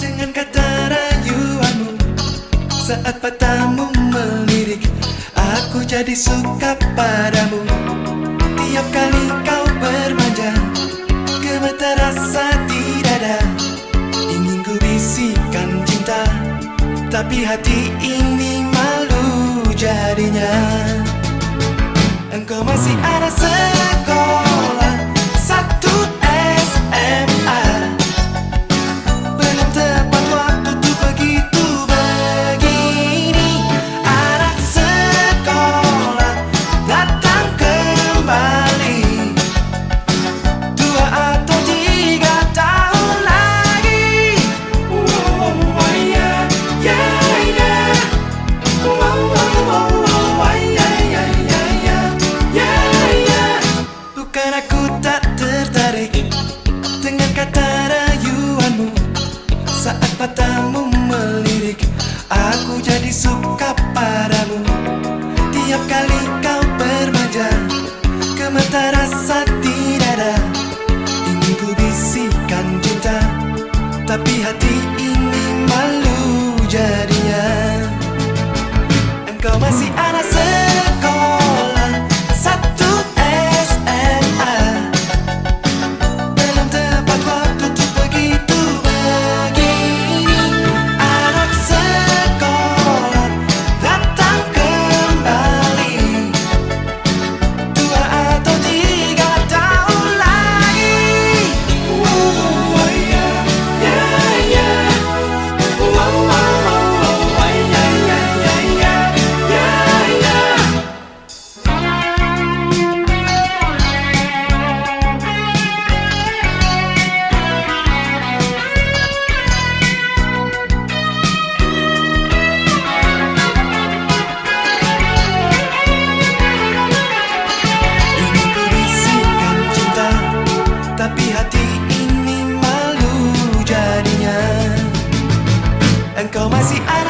Dengan kata rayuanmu, saat matamu melirik, aku jadi suka padamu. Tiap kali kau bermanja, gemetar rasa di dada. Ingin ku bisikan cinta, tapi hati ini malu jadinya. Engkau masih ada sekolah, satu SMA. Belum tepat waktu tuh begitu begini. Anak sekolah datang kembali 2 atau 3 tahun lagi. Oh, yeah, yeah, yeah. Oh, yeah, yeah, yeah, yeah. Yeah, yeah. Bukan aku tak tertarik dengan kata rayuanmu, saat matamu melirik, aku jadi suka padamu. Tiap kali kau bermanja, gemetar rasa di dada. Ingin ku bisikan cinta, tapi hati ini malu jadinya. Engkau masih anak sekolah, satu SMA. Belum tepat waktu tuh begitu begini. Anak sekolah datang kembali 2 atau 3 tahun lagi. Oh, yeah, yeah, yeah. Oh, yeah, yeah, yeah, yeah. Yeah, yeah. Ingin ku bisikan cinta, tapi hati ini malu jadinya. Engkau masih ada